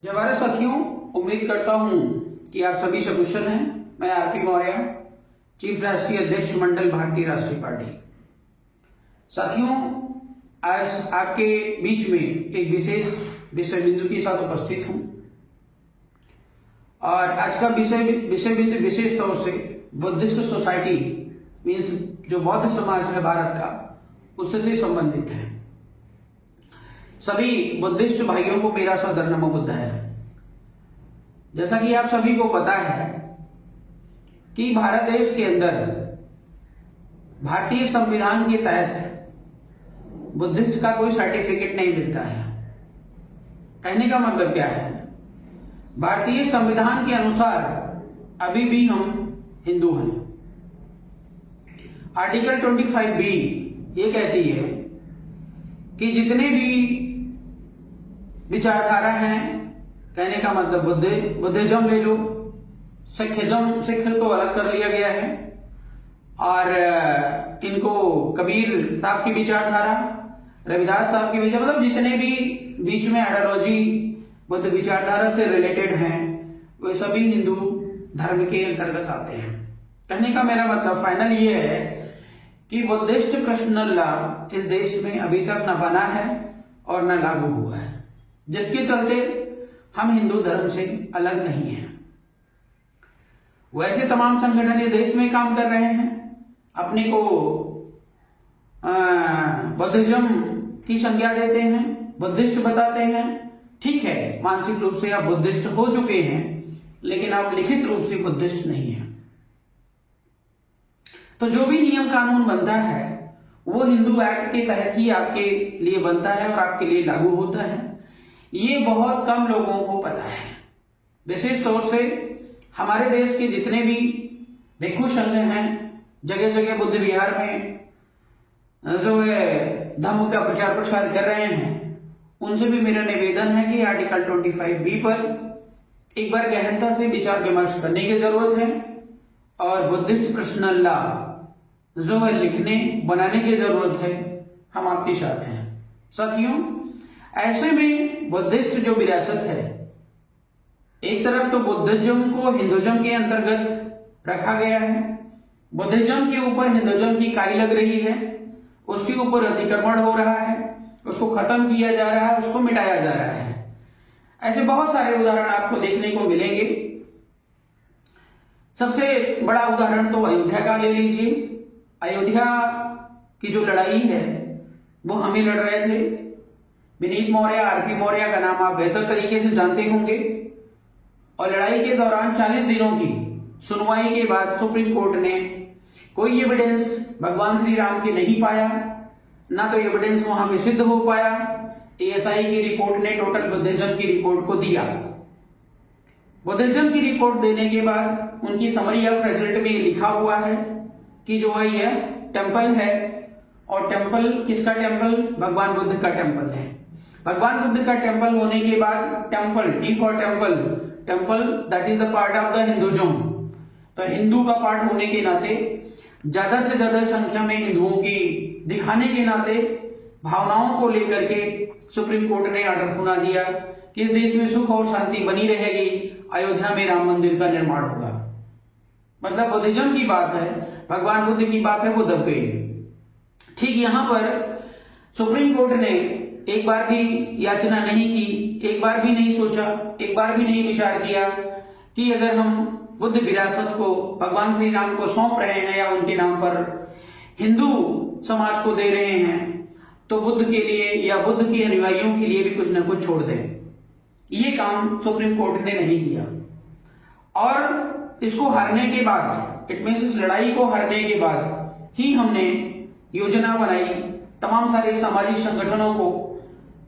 जय भारत साथियों, उम्मीद करता हूं कि आप सभी सकुशल हैं। मैं आरपी मौर्य, चीफ राष्ट्रीय अध्यक्ष मंडल भारतीय राष्ट्रीय पार्टी। साथियों, आज आपके बीच में एक विशेष विषय बिंदु के साथ उपस्थित हूं और आज का विषय बिंदु विशेष तौर से बुद्धिस्ट सोसाइटी मीन्स जो बौद्ध समाज है भारत का, उससे संबंधित है। सभी बुद्धिस्ट भाइयों को मेरा सादर नमो बुद्ध है। जैसा कि आप सभी को पता है कि भारत देश के अंदर भारतीय संविधान के तहत बुद्धिस्ट का कोई सर्टिफिकेट नहीं मिलता है। कहने का मतलब क्या है? भारतीय संविधान के अनुसार अभी भी हम हिंदू हैं। आर्टिकल 25B ये कहती है कि जितने भी विचारधारा हैं, कहने का मतलब बुद्धिज्म ले लो, सिख तो अलग कर लिया गया है, और इनको कबीर साहब की विचारधारा, रविदास साहब की विचार, मतलब जितने भी बीच में आइडियोलॉजी बुद्ध विचारधारा से रिलेटेड हैं, वे सभी हिंदू धर्म के अंतर्गत आते हैं। कहने का मेरा मतलब फाइनल ये है कि बुद्धिस्ट पर्सनल लॉ इस देश में अभी तक न बना है और न लागू हुआ है, जिसके चलते हम हिंदू धर्म से अलग नहीं हैं। वैसे तमाम संगठन ये देश में काम कर रहे हैं, अपने को बुद्धिज्म की संज्ञा देते हैं, बुद्धिस्ट बताते हैं। ठीक है, मानसिक रूप से आप बुद्धिस्ट हो चुके हैं, लेकिन आप लिखित रूप से बुद्धिस्ट नहीं हैं। तो जो भी नियम कानून बनता है वो हिंदू एक्ट के तहत ही आपके लिए बनता है और आपके लिए लागू होता है। ये बहुत कम लोगों को पता है। विशेष तौर से हमारे देश के जितने भी भिक्षु संघ हैं, जगह जगह बुद्ध विहार में जो है धम्म का प्रचार प्रसार कर रहे हैं, उनसे भी मेरा निवेदन है कि आर्टिकल 25B पर एक बार गहनता से विचार विमर्श करने की जरूरत है और बुद्धिस्ट पर्सनल लॉ जो है लिखने बनाने की जरूरत है। हम आपके साथ हैं साथियों। ऐसे में बुद्धिस्ट जो विरासत है, एक तरफ तो बुद्धिज्म को हिंदुज्म के अंतर्गत रखा गया है, बुद्धिज्म के ऊपर हिंदुज्म की काई लग रही है, उसके ऊपर अतिक्रमण हो रहा है, उसको खत्म किया जा रहा है, उसको मिटाया जा रहा है। ऐसे बहुत सारे उदाहरण आपको देखने को मिलेंगे। सबसे बड़ा उदाहरण तो अयोध्या का ले लीजिए। अयोध्या की जो लड़ाई है वो हम ही लड़ रहे थे। विनीत मौर्य, आरपी मौर्य का नाम आप बेहतर तरीके से जानते होंगे। और लड़ाई के दौरान 40 दिनों की सुनवाई के बाद सुप्रीम कोर्ट ने कोई एविडेंस भगवान श्री राम के नहीं पाया, ना तो एविडेंस वहां पे सिद्ध हो पाया। ASI की रिपोर्ट ने टोटल बुद्धिज्म की रिपोर्ट को दिया। बुद्धिज्म की रिपोर्ट देने के बाद उनकी समरी ऑफ रिजल्ट में लिखा हुआ है कि जो है यह टेम्पल है, और टेम्पल किसका टेम्पल? भगवान बुद्ध का टेम्पल है। भगवान बुद्ध का टेम्पल होने के बाद temple, T for temple, temple that is the part of the Hinduism. तो हिंदू का पार्ट होने के नाते ज्यादा से ज्यादा संख्या में हिंदुओं की दिखाने के नाते भावनाओं को लेकर के सुप्रीम कोर्ट ने ऑर्डर सुना दिया कि इस देश में सुख और शांति बनी रहेगी, अयोध्या में राम मंदिर का निर्माण होगा। मतलब बुद्धिज्म की बात है, भगवान बुद्ध की बात है, वो दब गई। ठीक यहां पर सुप्रीम कोर्ट ने एक बार भी याचना नहीं की, एक बार भी नहीं सोचा, एक बार भी नहीं विचार किया कि अगर हम बुद्ध विरासत को भगवान श्री राम को सौंप रहे हैं या उनके नाम पर हिंदू समाज को दे रहे हैं, तो बुद्ध के लिए या बुद्ध के अनुयायियों के लिए भी कुछ न कुछ छोड़ दें। ये काम सुप्रीम कोर्ट ने नहीं किया। और इसको हारने के बाद, इट मीन्स इस लड़ाई को हारने के बाद ही हमने योजना बनाई, तमाम सारे सामाजिक संगठनों को,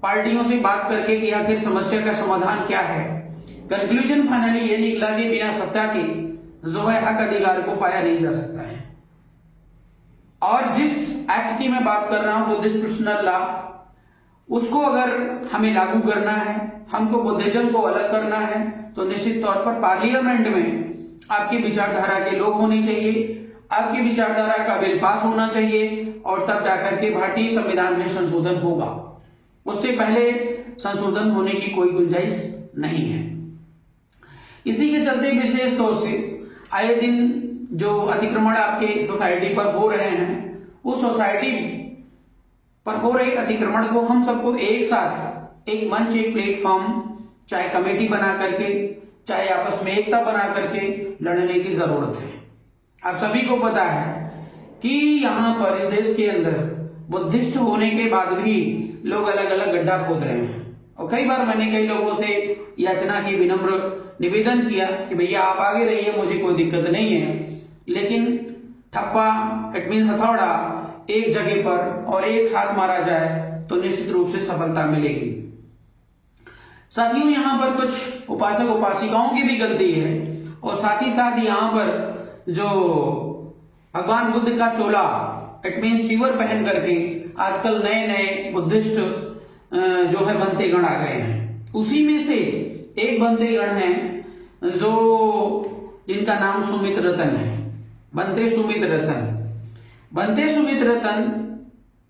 पार्टियों से बात करके कि आखिर समस्या का समाधान क्या है। कंक्लूजन फाइनली ये निकला कि बिना सत्ता के जो है हक अधिकार को पाया नहीं जा सकता है। और जिस एक्ट की मैं बात कर रहा हूं, बुद्धिस्ट पर्सनल लॉ, उसको अगर हमें लागू करना है, हमको बुद्धिज्म को अलग करना है, तो निश्चित तौर पर पार्लियामेंट में आपकी विचारधारा के लोग होने चाहिए, आपकी विचारधारा का बिल पास होना चाहिए, और तब जाकर के भारतीय संविधान में संशोधन होगा। उससे पहले संशोधन होने की कोई गुंजाइश नहीं है। इसी के चलते विशेष तौर से आए दिन जो अतिक्रमण आपके सोसाइटी पर हो रहे हैं, उस सोसाइटी पर हो रहे अतिक्रमण को हम सबको एक साथ एक मंच, एक प्लेटफॉर्म, चाहे कमेटी बना करके, चाहे आपस में एकता बना करके लड़ने की जरूरत है। आप सभी को पता है कि यहाँ पर इस देश के अंदर बुद्धिस्ट होने के बाद भी लोग अलग अलग गड्ढा खोद रहे हैं। और कई बार मैंने कई लोगों से याचना की, विनम्र निवेदन किया कि भैया आप आगे रहिए, मुझे कोई दिक्कत नहीं है, लेकिन ठप्पा इट मीन हथौड़ा एक जगह पर और एक साथ मारा जाए तो निश्चित रूप से सफलता मिलेगी। साथियों, यहाँ पर कुछ उपासक उपासिकाओं की भी गलती है और साथ ही साथ यहाँ पर जो भगवान बुद्ध का चोला इट मीन चीवर पहन करके आजकल नए नए बुद्धिस्ट जो है बनते गण आ गए हैं। उसी में से एक बनते गण है जो जिनका नाम सुमित रतन है, बनते सुमित रतन। बनते सुमित रतन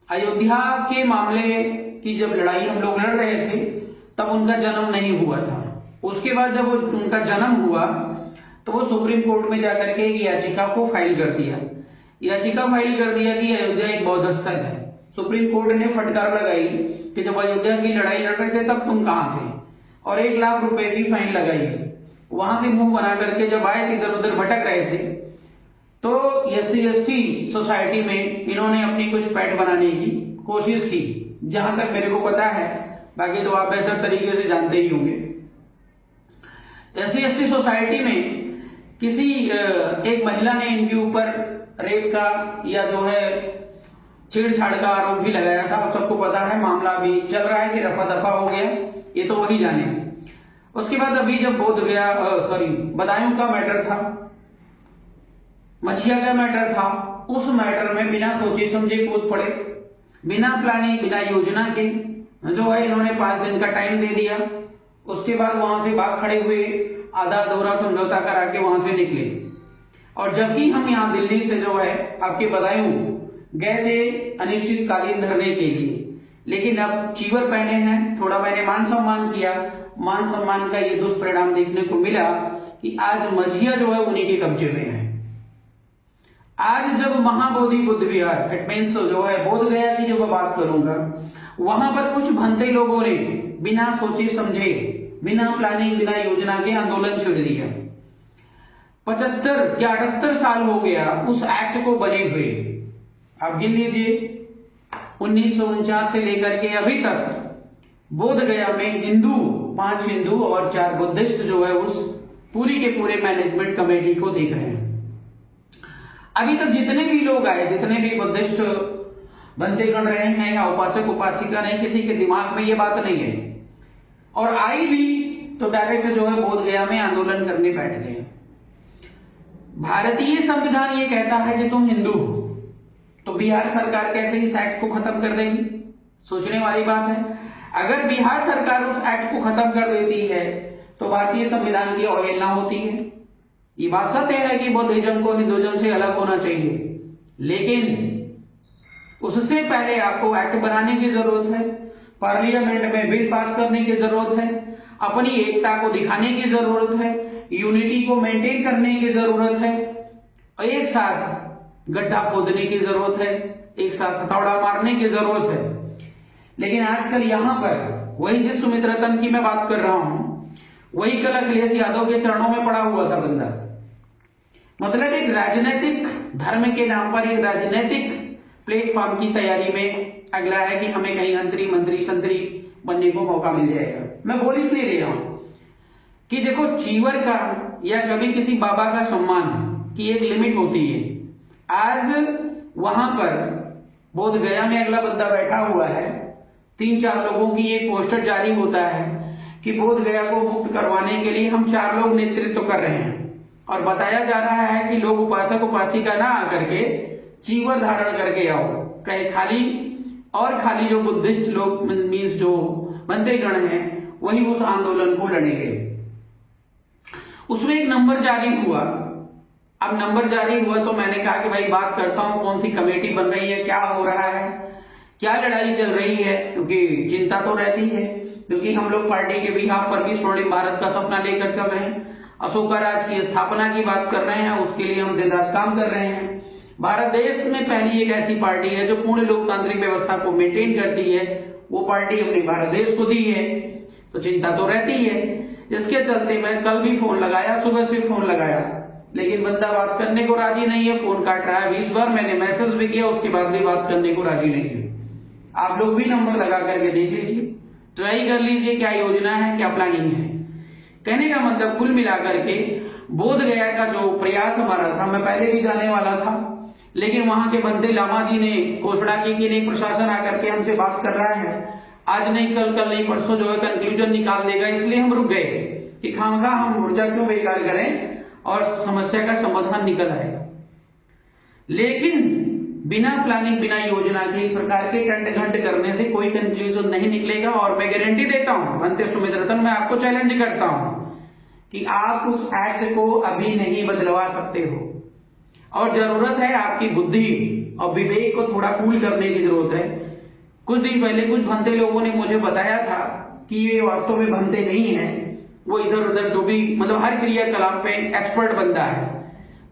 अयोध्या के मामले की जब लड़ाई हम लोग लड़ रहे थे तब उनका जन्म नहीं हुआ था। उसके बाद जब उनका जन्म हुआ तो वो सुप्रीम कोर्ट में जाकर के एक याचिका को फाइल कर दिया। याचिका फाइल कर दिया कि अयोध्या एक बौद्ध स्थल है। सुप्रीम कोर्ट ने फटकार लगाई कि जब अयोध्या की लड़ाई लड़ रहे थे तब तुम कहां थे, और 1 लाख रुपए की फाइन लगाई। वहां से मुंह बना करके जब आए थे, इधर उधर भटक रहे थे, तो SC/ST सोसाइटी में इन्होंने अपनी कुछ पैठ बनाने की कोशिश की, जहां तक मेरे को पता है, बाकी तो आप बेहतर तरीके से जानते ही होंगे। SC/ST सोसाइटी में किसी एक महिला ने इनके ऊपर रेप का या जो है छेड़छाड़ का आरोप भी लगाया था। आप सबको पता है, मामला अभी चल रहा है कि रफा दफा हो गया, ये तो वही जाने। उसके बाद अभी जब बदायूं का मैटर था, मछिया का मैटर था, उस मैटर में बिना सोचे समझे कूद पड़े, बिना प्लानिंग, बिना योजना के जो है इन्होंने 5 दिन का टाइम दे दिया। उसके बाद वहां से भाग खड़े हुए, आधा दोहरा समझौता करा के वहां से निकले। और जबकि हम यहाँ दिल्ली से जो है आपके बदायूं गए थे अनिश्चितकालीन धरने के लिए, लेकिन अब चीवर पहने हैं, थोड़ा मैंने मान सम्मान किया। मान सम्मान का ये दुष्परिणाम देखने को मिला कि आज मझिया जो है उन्हीं के कब्जे में है। आज जब महाबोधि बुद्ध विहार इट मीन्स जो है बोध गया की जब बात करूंगा, वहां पर कुछ भंते लोगों ने बिना सोचे समझे, बिना प्लानिंग, बिना योजना के आंदोलन छेड़ दिया। 75 या 78 साल हो गया उस एक्ट को बने हुए। आप गिन लीजिए, 1949 से लेकर के अभी तक बोध गया में 5 हिंदू और 4 बुद्धिस्ट जो है उस पूरी के पूरे मैनेजमेंट कमेटी को देख रहे हैं। अभी तक जितने भी लोग आए, जितने भी बुद्धिस्ट बनते गण रहे हैं या उपासक उपासिका नहीं, किसी के दिमाग में ये बात नहीं है, और आई भी तो डायरेक्ट जो है बोध गया में आंदोलन करने बैठ गए। भारतीय संविधान ये कहता है कि तुम हिंदू हो, तो बिहार सरकार कैसे इस एक्ट को खत्म कर देगी? सोचने वाली बात है। अगर बिहार सरकार उस एक्ट को खत्म कर देती है तो भारतीय संविधान की अवहेलना होती है। ये बात सत्य है कि बुद्धिज्म को हिंदुइज्म से अलग होना चाहिए, लेकिन उससे पहले आपको एक्ट बनाने की जरूरत है, पार्लियामेंट में बिल पास करने की जरूरत है, अपनी एकता को दिखाने की जरूरत है, यूनिटी को मेंटेन करने की जरूरत है, और एक साथ गड्ढा खोदने की जरूरत है, एक साथ हथौड़ा मारने की जरूरत है। लेकिन आजकल यहां पर वही जिस सुमित रतन की मैं बात कर रहा हूं, वही कल अखिलेश यादव के चरणों में पड़ा हुआ था बंदा। मतलब एक राजनीतिक धर्म के नाम पर एक राजनीतिक प्लेटफॉर्म की तैयारी में अगला है कि हमें कहीं मंत्री संतरी बनने को मौका मिल जाएगा। मैं बोल इसलिए रहा हूं कि देखो, चीवर का या कभी किसी बाबा का सम्मान की एक लिमिट होती है। आज वहां पर बोध गया में अगला बंदा बैठा हुआ है, 3-4 लोगों की एक पोस्टर जारी होता है कि बोध गया को मुक्त करवाने के लिए हम 4 लोग नेतृत्व कर रहे हैं, और बताया जा रहा है कि लोग उपासक उपासिका ना आकर के चीवर धारण करके आओ, कहे खाली जो बुद्धिस्ट लोग मीन्स जो बनते गण हैं वही उस आंदोलन को लड़ेंगे। उसमें एक नंबर जारी हुआ। अब नंबर जारी हुआ तो मैंने कहा कि भाई बात करता हूं, कौन सी कमेटी बन रही है, क्या हो रहा है, क्या लड़ाई चल रही है, क्योंकि चिंता तो रहती है क्योंकि हम लोग पार्टी के बिहाफ पर भी स्वर्णिम भारत का सपना लेकर चल रहे हैं। अशोका राज की स्थापना की बात कर रहे हैं, उसके लिए हम दिन रात काम कर रहे हैं। भारत देश में पहली एक ऐसी पार्टी है जो पूर्ण लोकतांत्रिक व्यवस्था को मेंटेन करती है, वो पार्टी हमने भारत देश को दी है, तो चिंता तो रहती है। इसके चलते मैं कल भी फोन लगाया, सुबह से फोन लगाया, लेकिन बंदा बात करने को राजी नहीं है, फोन काट रहा है। 20 बार मैंने मैसेज भी किया, उसके बाद भी बात करने को राजी नहीं है। आप लोग भी नंबर लगा करके देख लीजिए, ट्राई कर लीजिए क्या योजना है, क्या प्लानिंग है। कहने का मतलब कुल मिलाकर के बोध गया का जो प्रयास हमारा था, मैं पहले भी जाने वाला था, लेकिन वहां के बंदे लामा जी ने घोषणा की कि नहीं प्रशासन आकर के हमसे बात कर रहा है, आज नहीं कल, कल नहीं परसों जो है कंक्लूजन निकाल देगा, इसलिए हम रुक गए कि खामखा हम ऊर्जा क्यों बेकार करें और समस्या का समाधान निकल आएगा। लेकिन बिना प्लानिंग, बिना योजना के इस प्रकार के टंट घंट करने से कोई कंक्लूजन नहीं निकलेगा। और मैं गारंटी देता हूं, बनते सुमित रतन, मैं आपको चैलेंज करता हूं कि आप उस एक्ट को अभी नहीं बदलवा सकते हो, और जरूरत है आपकी बुद्धि और विवेक को थोड़ा कूल करने की जरूरत है। कुछ दिन पहले कुछ भंते लोगों ने मुझे बताया था कि ये वास्तव में भंते नहीं है, वो इधर उधर जो भी मतलब हर क्रियाकलाप पे एक्सपर्ट बंदा है।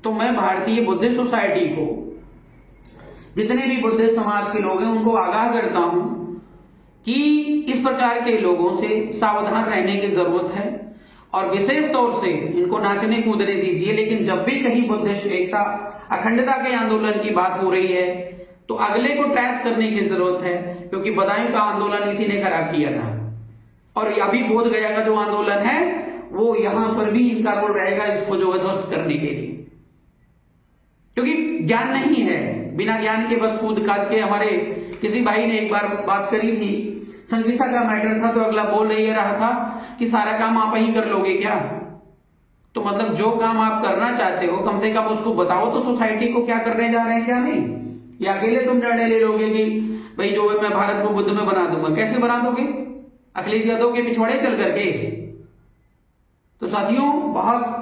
तो मैं भारतीय बुद्धिस्ट सोसाइटी को, जितने भी बुद्धिस्ट समाज के लोग हैं, उनको आगाह करता हूं कि इस प्रकार के लोगों से सावधान रहने की जरूरत है, और विशेष तौर से इनको नाचने कूदने दीजिए। लेकिन जब भी कहीं बुद्धिस्ट एकता, अखंडता के आंदोलन की बात हो रही है, तो अगले को ट्रेस करने की जरूरत है, क्योंकि बदायूं का आंदोलन इसी ने खराब किया था, और अभी बोध गया का जो आंदोलन है वो यहां पर भी इनका रोल रहेगा, इसको जो है ध्वस्त करने के लिए। क्योंकि ज्ञान नहीं है, बिना ज्ञान के बस कूद काद के। हमारे किसी भाई ने एक बार बात करी थी, संगीता का मैटर था, तो अगला बोल ये रहा था कि सारा काम आप ही कर लोगे क्या। तो मतलब जो काम आप करना चाहते हो कम से कम उसको बताओ तो सोसाइटी को क्या करने जा रहे हैं क्या नहीं। या अकेले तुम निर्णय ले लोगे कि भाई जो है मैं भारत को बुद्ध में बना दूंगा। कैसे बना दोगे? अखिलेश यादव के पिछवाड़े चल करके। तो साथियों, बहुत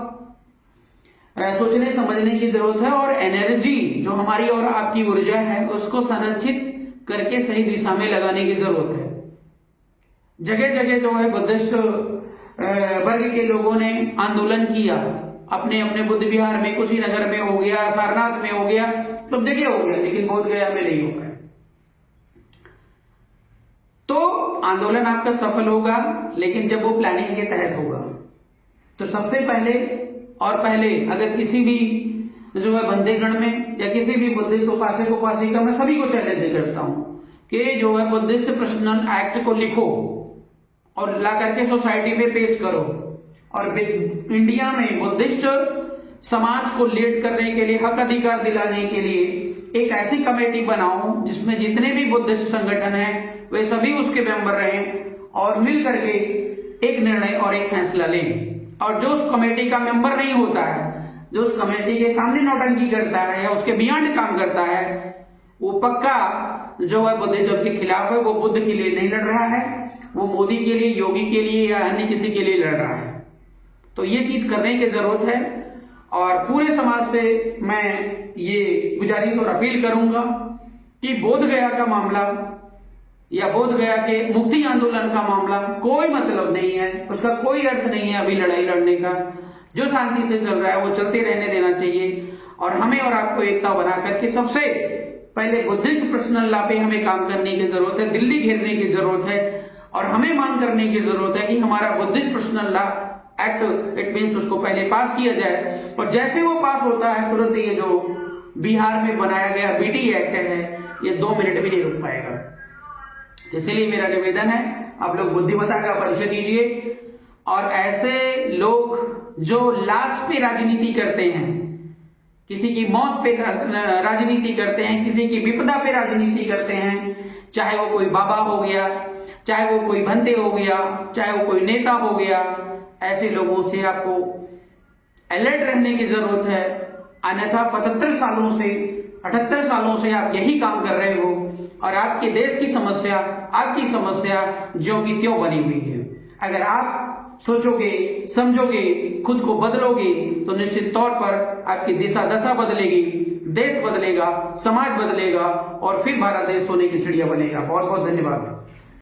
सोचने समझने की जरूरत है, और एनर्जी जो हमारी और आपकी ऊर्जा है उसको संरक्षित करके सही दिशा में लगाने की जरूरत है। जगह जगह जो है बुद्धिस्ट वर्ग के लोगों ने आंदोलन किया, अपने अपने बुद्ध विहार में, कुशीनगर में हो गया, सारनाथ में हो गया, सब जगह हो गया, लेकिन बोध गया में नहीं हो पाया। तो आंदोलन आपका सफल होगा, लेकिन जब वो प्लानिंग के तहत होगा। तो सबसे पहले अगर किसी भी जो है बंदेगण में या किसी भी बुद्धिस्ट उपासक उपासिका, मैं सभी को चैलेंज करता हूं कि जो है बुद्धिस्ट पर्सनल एक्ट को लिखो और ला करके सोसाइटी में पेश करो, और इंडिया में बुद्धिस्ट समाज को लीड करने के लिए, हक अधिकार दिलाने के लिए एक ऐसी कमेटी बनाओ जिसमें जितने भी बुद्धिस्ट संगठन हैं वे सभी उसके मेंबर रहें, और मिल करके एक निर्णय और एक फैसला लें। और जो उस कमेटी का मेंबर नहीं होता है, जो उस कमेटी के सामने नौटंकी करता है या उसके बियॉन्ड काम करता है, वो पक्का जो है बुद्धिज्म के खिलाफ है, वो बुद्ध के लिए नहीं लड़ रहा है, वो मोदी के लिए, योगी के लिए या अन्य किसी के लिए लड़ रहा है। तो ये चीज करने की जरूरत है, और पूरे समाज से मैं ये गुजारिश और अपील करूंगा कि बोध गया का मामला या बोध गया के मुक्ति आंदोलन का मामला कोई मतलब नहीं है, उसका कोई अर्थ नहीं है अभी लड़ाई लड़ने का। जो शांति से चल रहा है वो चलते रहने देना चाहिए, और हमें और आपको एकता बना करके सबसे पहले बुद्धिस्ट पर्सनल लॉ पे हमें काम करने की जरूरत है, दिल्ली घेरने की जरूरत है, और हमें मांग करने की जरूरत है कि हमारा Buddhist personal law act, it means उसको पहले पास किया जाए, और जैसे वो पास होता है तुरंत ये जो बिहार में बनाया गया बीटी एक्ट है, ये 2 मिनट भी नहीं रुक पाएगा। इसलिए मेरा निवेदन है, आप लोग बुद्धिमत्ता का परिचय दीजिए, और ऐसे लोग जो लाश पे राजनीति करते हैं, किसी की मौत पे राजनीति करते हैं, किसी की विपदा पे राजनीति करते हैं, चाहे वो कोई बाबा हो गया, चाहे वो कोई भंते हो गया, चाहे वो कोई नेता हो गया, ऐसे लोगों से आपको अलर्ट रहने की जरूरत है। अन्यथा 75 सालों से 78 सालों से आप यही काम कर रहे हो, और आपके देश की समस्या, आपकी समस्या ज्यों की त्यों बनी हुई है। अगर आप सोचोगे, समझोगे, खुद को बदलोगे, तो निश्चित तौर पर आपकी दिशा दशा बदलेगी, देश बदलेगा, समाज बदलेगा, और फिर भारत देश सोने की चिड़िया बनेगा। बहुत बहुत धन्यवाद।